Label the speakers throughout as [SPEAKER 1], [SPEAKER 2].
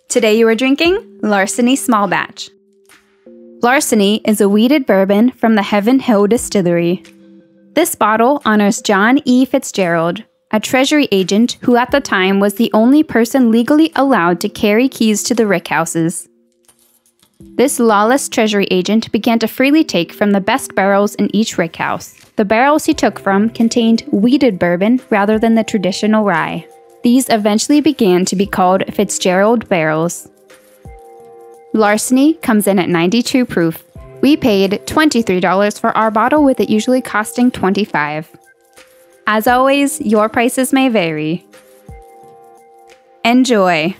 [SPEAKER 1] Today you are drinking Larceny Small Batch. Larceny is a wheated bourbon from the Heaven Hill Distillery. This bottle honors John E. Fitzgerald, a treasury agent who at the time was the only person legally allowed to carry keys to the rickhouses. This lawless treasury agent began to freely take from the best barrels in each rickhouse. The barrels he took from contained wheated bourbon rather than the traditional rye. These eventually began to be called Fitzgerald barrels. Larceny comes in at 92 proof. We paid $23 for our bottle, with it usually costing $25. As always, your prices may vary. Enjoy.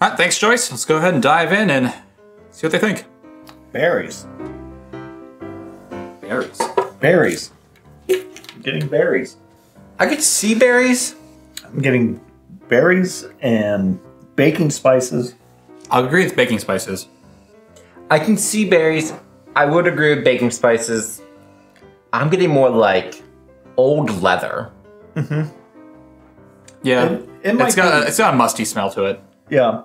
[SPEAKER 2] All right, thanks, Joyce. Let's go ahead and dive in and see what they think.
[SPEAKER 3] Berries.
[SPEAKER 2] Berries.
[SPEAKER 3] Berries. I'm getting berries.
[SPEAKER 4] I could see berries.
[SPEAKER 3] I'm getting berries and baking spices.
[SPEAKER 2] I'll agree with baking spices.
[SPEAKER 4] I can see berries. I would agree with baking spices. I'm getting more like old leather.
[SPEAKER 3] Mm-hmm.
[SPEAKER 2] Yeah,
[SPEAKER 3] it's
[SPEAKER 2] got a musty smell to it.
[SPEAKER 3] Yeah.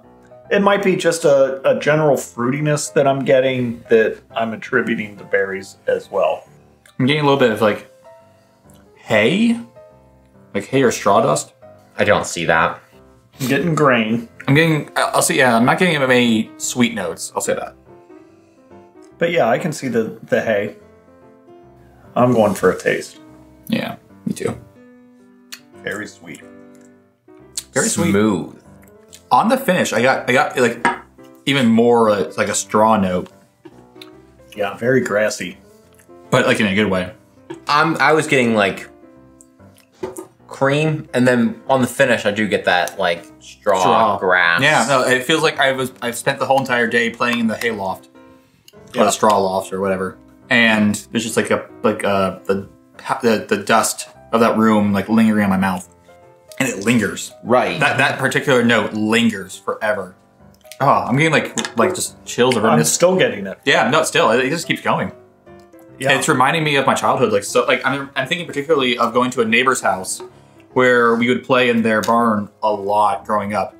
[SPEAKER 3] It might be just a general fruitiness that I'm getting that I'm attributing to berries as well.
[SPEAKER 2] I'm getting a little bit of like hay. Like hay or straw dust.
[SPEAKER 4] I don't see that.
[SPEAKER 3] I'm getting grain.
[SPEAKER 2] I'll see, yeah, I'm not getting any sweet notes. I'll say that.
[SPEAKER 3] But yeah, I can see the hay. I'm going for a taste.
[SPEAKER 2] Yeah, me too.
[SPEAKER 3] Very sweet.
[SPEAKER 2] Very sweet.
[SPEAKER 4] Smooth.
[SPEAKER 2] On the finish, I got like even more like a straw note.
[SPEAKER 3] Yeah, very grassy.
[SPEAKER 2] But like in a good way.
[SPEAKER 4] I was getting like cream, and then on the finish, I do get that like straw. Grass.
[SPEAKER 2] Yeah, no, it feels like I've spent the whole entire day playing in the hay loft, or the straw loft, or whatever. And there's just like the dust of that room like lingering on my mouth, and it lingers.
[SPEAKER 4] Right.
[SPEAKER 2] That particular note lingers forever. Oh, I'm getting like just chills over
[SPEAKER 3] I'm still getting it.
[SPEAKER 2] Yeah, no, still it just keeps going.
[SPEAKER 3] Yeah.
[SPEAKER 2] It's reminding me of my childhood. I'm thinking particularly of going to a neighbor's house where we would play in their barn a lot growing up.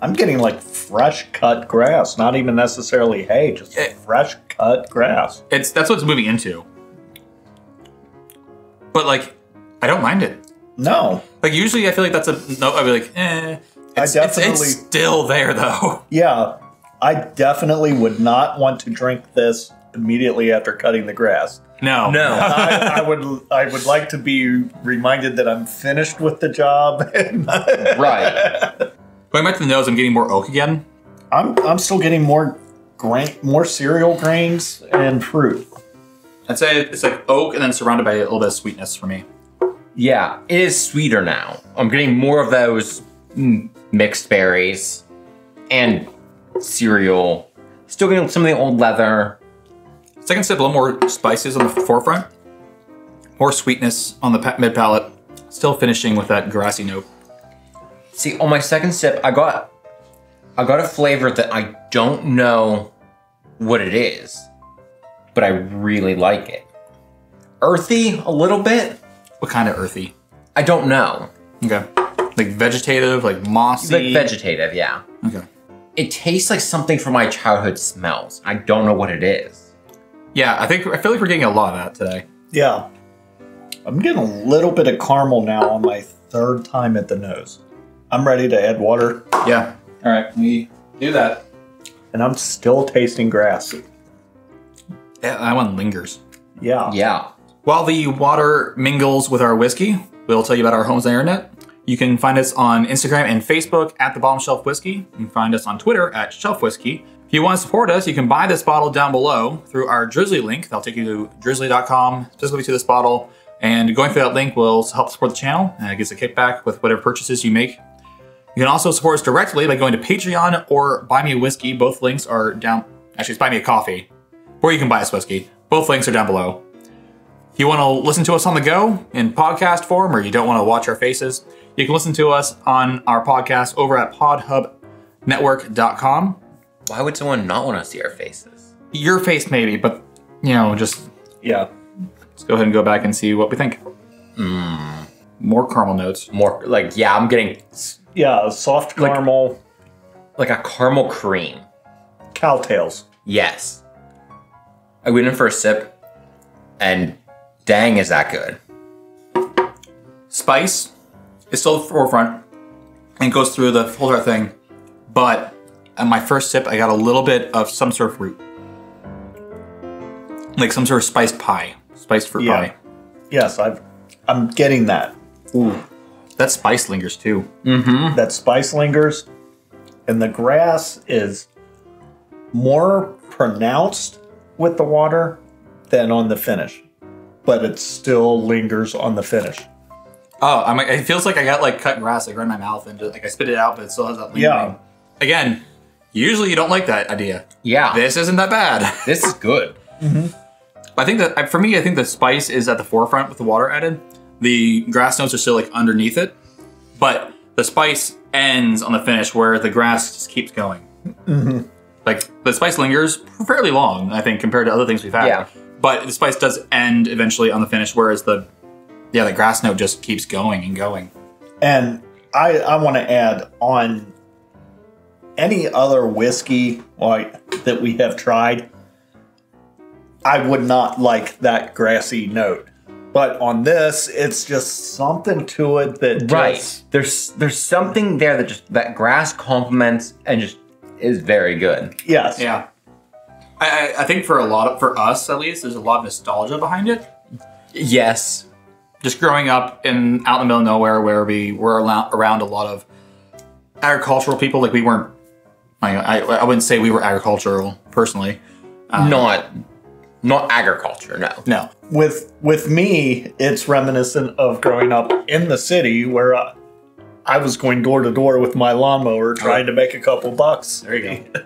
[SPEAKER 3] I'm getting like fresh cut grass, not even necessarily hay, just fresh cut grass.
[SPEAKER 2] That's what it's moving into. But like, I don't mind it.
[SPEAKER 3] No.
[SPEAKER 2] Like usually I feel like that's a no. I'd be like, eh. It's still there though.
[SPEAKER 3] Yeah, I definitely would not want to drink this immediately after cutting the grass.
[SPEAKER 2] No.
[SPEAKER 3] I would like to be reminded that I'm finished with the job.
[SPEAKER 4] Right.
[SPEAKER 2] Going back to the nose, I'm getting more oak again.
[SPEAKER 3] I'm still getting more cereal grains and fruit.
[SPEAKER 2] I'd say it's like oak and then surrounded by a little bit of sweetness for me.
[SPEAKER 4] Yeah, it is sweeter now. I'm getting more of those mixed berries and cereal. Still getting some of the old leather.
[SPEAKER 2] Second sip, a little more spices on the forefront. More sweetness on the mid palate. Still finishing with that grassy note.
[SPEAKER 4] See, on my second sip, I got a flavor that I don't know what it is, but I really like it. Earthy, a little bit.
[SPEAKER 2] What kind of earthy?
[SPEAKER 4] I don't know.
[SPEAKER 2] Okay. Like vegetative, like mossy?
[SPEAKER 4] Like vegetative, yeah.
[SPEAKER 2] Okay.
[SPEAKER 4] It tastes like something from my childhood smells. I don't know what it is.
[SPEAKER 2] Yeah, I feel like we're getting a lot of that today.
[SPEAKER 3] Yeah. I'm getting a little bit of caramel now on my third time at the nose. I'm ready to add water.
[SPEAKER 2] Yeah. All right, we do that.
[SPEAKER 3] And I'm still tasting grass.
[SPEAKER 2] Yeah, that one lingers.
[SPEAKER 3] Yeah.
[SPEAKER 4] Yeah.
[SPEAKER 2] While the water mingles with our whiskey, we'll tell you about our homes on the internet. You can find us on Instagram and Facebook at The Bottom Shelf Whiskey. You can find us on Twitter at Shelf Whiskey. If you want to support us, you can buy this bottle down below through our Drizly link. That'll take you to drizly.com, specifically to this bottle. And going through that link will help support the channel. And it gets a kickback with whatever purchases you make. You can also support us directly by going to Patreon or Buy Me a Whiskey. Both links are down. Actually, it's Buy Me a Coffee. Or you can buy us whiskey. Both links are down below. If you want to listen to us on the go in podcast form, or you don't want to watch our faces, you can listen to us on our podcast over at podhubnetwork.com.
[SPEAKER 4] Why would someone not want to see our faces?
[SPEAKER 2] Your face maybe, but just
[SPEAKER 3] Yeah.
[SPEAKER 2] let's go ahead and go back and see what we think. More caramel notes.
[SPEAKER 4] More like, yeah, I'm getting
[SPEAKER 3] Yeah, a soft caramel.
[SPEAKER 4] Like a caramel cream.
[SPEAKER 3] Cowtails.
[SPEAKER 4] Yes. I went in for a sip, and dang, is that good.
[SPEAKER 2] Spice is still the forefront and goes through the whole entire thing. But at my first sip, I got a little bit of some sort of fruit. Like some sort of spiced pie. Spiced fruit pie.
[SPEAKER 3] Yes, I'm getting that.
[SPEAKER 2] Ooh. That spice lingers too.
[SPEAKER 4] Mm-hmm.
[SPEAKER 3] That spice lingers. And the grass is more pronounced with the water than on the finish. But it still lingers on the finish.
[SPEAKER 2] Oh, it feels like I got like cut grass like right in my mouth and just, like I spit it out, but it still has that lingering.
[SPEAKER 3] Yeah.
[SPEAKER 2] Again, usually you don't like that idea.
[SPEAKER 4] Yeah.
[SPEAKER 2] This isn't that bad.
[SPEAKER 4] This is good.
[SPEAKER 3] Mm-hmm.
[SPEAKER 2] I think that for me, I think the spice is at the forefront with the water added. The grass notes are still like underneath it, but the spice ends on the finish where the grass just keeps going.
[SPEAKER 3] Mm-hmm.
[SPEAKER 2] Like the spice lingers fairly long, I think, compared to other things we've had.
[SPEAKER 4] Yeah.
[SPEAKER 2] But the spice does end eventually on the finish, whereas the grass note just keeps going and going.
[SPEAKER 3] And I want to add on any other whiskey that we have tried, I would not like that grassy note. But on this, it's just something to it that
[SPEAKER 4] There's something there that grass complements and just is very good.
[SPEAKER 3] Yes.
[SPEAKER 2] Yeah. I think for us at least, there's a lot of nostalgia behind it.
[SPEAKER 4] Yes.
[SPEAKER 2] Just growing up out in the middle of nowhere where we were around a lot of agricultural people, like we weren't, I wouldn't say we were agricultural personally.
[SPEAKER 4] Not agriculture, no.
[SPEAKER 2] No.
[SPEAKER 3] With me, it's reminiscent of growing up in the city where I was going door to door with my lawnmower trying to make a couple bucks.
[SPEAKER 2] There you go.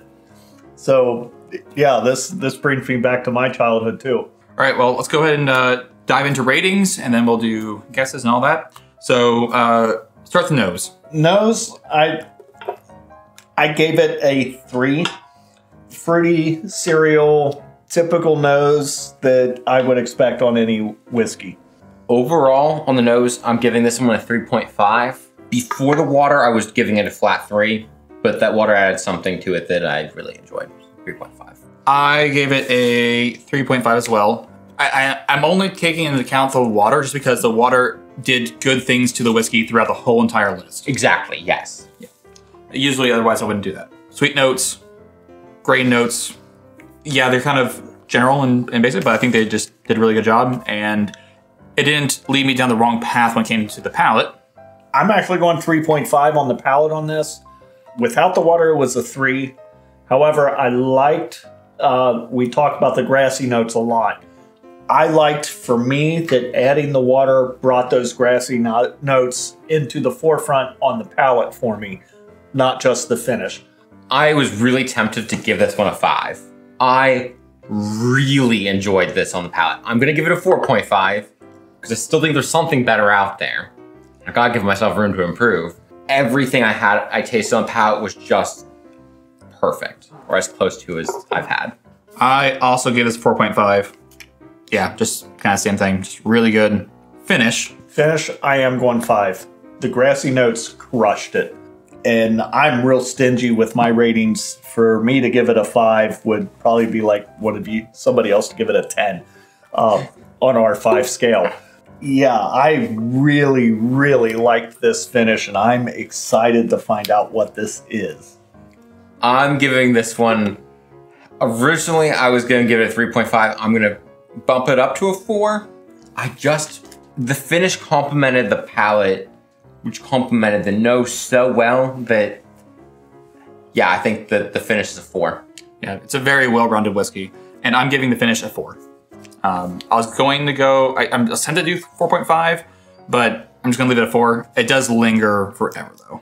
[SPEAKER 3] So, yeah, this brings me back to my childhood too.
[SPEAKER 2] All right, well, let's go ahead and dive into ratings, and then we'll do guesses and all that. So, start with the nose.
[SPEAKER 3] Nose, I gave it a 3. Fruity cereal, typical nose that I would expect on any whiskey.
[SPEAKER 4] Overall, on the nose, I'm giving this one a 3.5. Before the water, I was giving it a flat 3, but that water added something to it that I really enjoyed. 3.5.
[SPEAKER 2] I gave it a 3.5 as well. I'm only taking into account the water just because the water did good things to the whiskey throughout the whole entire list.
[SPEAKER 4] Exactly, yes.
[SPEAKER 2] Yeah. Usually, otherwise, I wouldn't do that. Sweet notes, grain notes. Yeah, they're kind of general and basic, but I think they just did a really good job. And it didn't lead me down the wrong path when it came to the palate.
[SPEAKER 3] I'm actually going 3.5 on the palate on this. Without the water, it was a 3. However, I liked, we talked about the grassy notes a lot. I liked, for me, that adding the water brought those grassy notes into the forefront on the palate for me, not just the finish.
[SPEAKER 4] I was really tempted to give this one a 5. I really enjoyed this on the palate. I'm going to give it a 4.5 because I still think there's something better out there. I gotta give myself room to improve. Everything I tasted on the palate was just perfect, or as close to as I've had.
[SPEAKER 2] I also gave this 4.5. Yeah, just kind of same thing. Just really good. Finish,
[SPEAKER 3] I am going 5. The grassy notes crushed it. And I'm real stingy with my ratings. For me to give it a 5 would probably be like somebody else to give it a 10 on our 5 scale. Yeah, I really, really liked this finish, and I'm excited to find out what this is.
[SPEAKER 4] I'm giving this one, originally I was going to give it a 3.5. I'm going to bump it up to a 4. The finish complemented the palate, which complemented the nose so well that, yeah, I think that the finish is a 4.
[SPEAKER 2] Yeah, it's a very well-rounded whiskey, and I'm giving the finish a 4. I was going to go, I'm tempted to do 4.5, but I'm just going to leave it at 4. It does linger forever, though.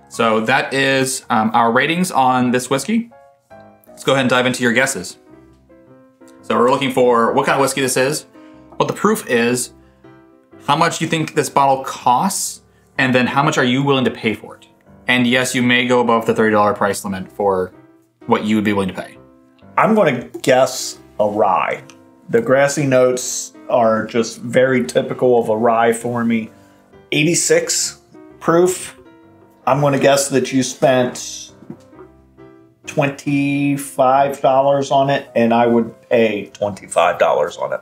[SPEAKER 2] So that is our ratings on this whiskey. Let's go ahead and dive into your guesses. So we're looking for what kind of whiskey this is, what the proof is, how much you think this bottle costs, and then how much are you willing to pay for it. And yes, you may go above the $30 price limit for what you would be willing to pay.
[SPEAKER 3] I'm going to guess a rye. The grassy notes are just very typical of a rye for me. 86 proof. I'm going to guess that you spent $25 on it, and I would pay $25 on it.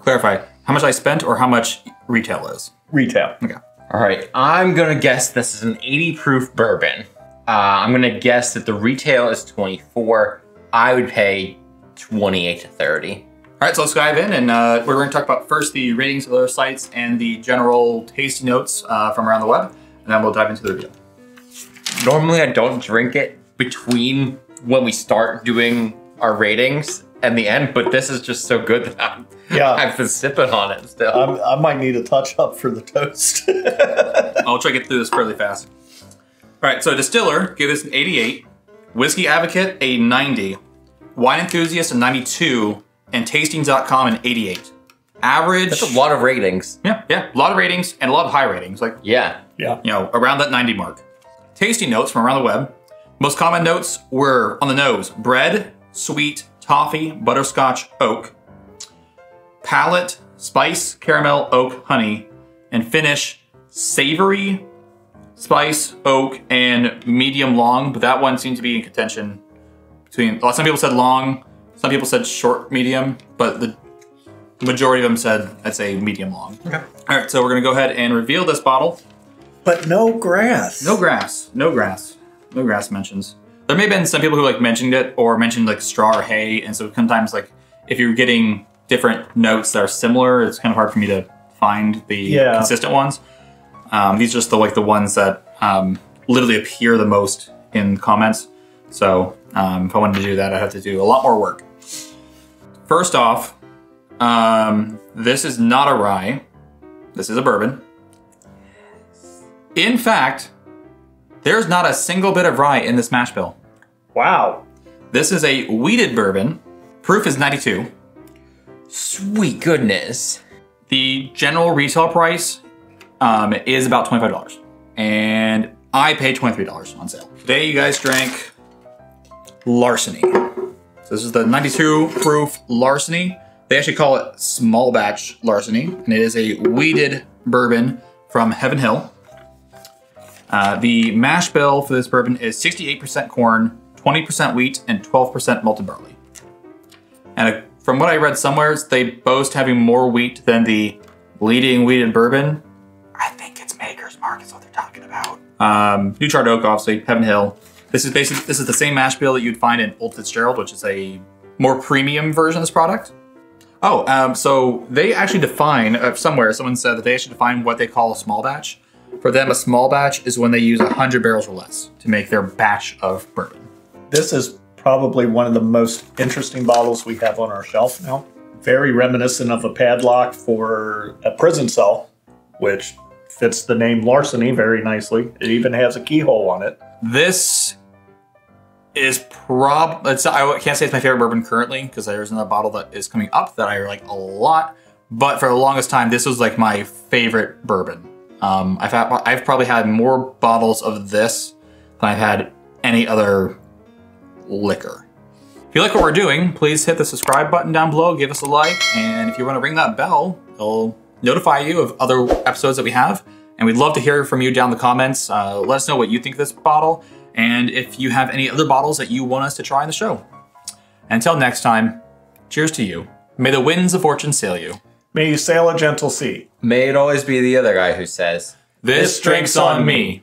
[SPEAKER 2] Clarify, how much I spent or how much retail is?
[SPEAKER 3] Retail.
[SPEAKER 2] Okay.
[SPEAKER 4] All right, I'm gonna guess this is an 80 proof bourbon. I'm gonna guess that the retail is 24. I would pay 28 to 30.
[SPEAKER 2] All right, so let's dive in, and we're going to talk about first the ratings of other sites and the general tasty notes from around the web, and then we'll dive into the review.
[SPEAKER 4] Normally, I don't drink it between when we start doing our ratings and the end, but this is just so good that I've been sipping on it still.
[SPEAKER 3] I might need a touch up for the toast.
[SPEAKER 2] I'll try to get through this fairly fast. All right, so Distiller gave this an 88, Whiskey Advocate a 90, Wine Enthusiast a 92, and Tastings.com an 88. Average.
[SPEAKER 4] That's a lot of ratings.
[SPEAKER 2] Yeah, a lot of ratings and a lot of high ratings. Like,
[SPEAKER 4] yeah,
[SPEAKER 2] around that 90 mark. Tasty notes from around the web. Most common notes were on the nose: bread, sweet, toffee, butterscotch, oak. Palate, spice, caramel, oak, honey. And finish, savory, spice, oak, and medium long. But that one seemed to be in contention between, some people said long, some people said short medium, but the majority of them said, I'd say medium long. Okay. All right, so we're gonna go ahead and reveal this bottle.
[SPEAKER 3] But no grass.
[SPEAKER 2] No grass mentions. There may have been some people who mentioned it or mentioned straw or hay, and so sometimes if you're getting different notes that are similar, it's kind of hard for me to find the consistent ones. These are just the ones that literally appear the most in comments. So if I wanted to do that, I'd have to do a lot more work. First off, this is not a rye. This is a bourbon. In fact, there's not a single bit of rye in this mash bill.
[SPEAKER 3] Wow.
[SPEAKER 2] This is a wheated bourbon. Proof is 92.
[SPEAKER 4] Sweet goodness.
[SPEAKER 2] The general retail price is about $25. And I paid $23 on sale. Today you guys drank Larceny. So this is the 92 proof Larceny. They actually call it Small Batch Larceny, and it is a wheated bourbon from Heaven Hill. The mash bill for this bourbon is 68% corn, 20% wheat, and 12% malted barley. And from what I read somewhere, they boast having more wheat than the leading wheated bourbon. I think it's Maker's Mark is what they're talking about. New Charred Oak, obviously, Heaven Hill. This is the same mash bill that you'd find in Old Fitzgerald, which is a more premium version of this product. So they actually define, somewhere, someone said that they actually define what they call a small batch. For them, a small batch is when they use 100 barrels or less to make their batch of bourbon.
[SPEAKER 3] This is probably one of the most interesting bottles we have on our shelf now. Very reminiscent of a padlock for a prison cell, which fits the name Larceny very nicely. It even has a keyhole on it.
[SPEAKER 2] This is I can't say it's my favorite bourbon currently, because there's another bottle that is coming up that I like a lot. But for the longest time, this was my favorite bourbon. I've probably had more bottles of this than I've had any other liquor. If you like what we're doing, please hit the subscribe button down below, give us a like, and if you want to ring that bell, it'll notify you of other episodes that we have. And we'd love to hear from you down in the comments. Let us know what you think of this bottle, and if you have any other bottles that you want us to try in the show. Until next time, cheers to you. May the winds of fortune sail you.
[SPEAKER 3] May you sail a gentle sea.
[SPEAKER 4] May it always be the other guy who says,
[SPEAKER 2] "This drink's on me."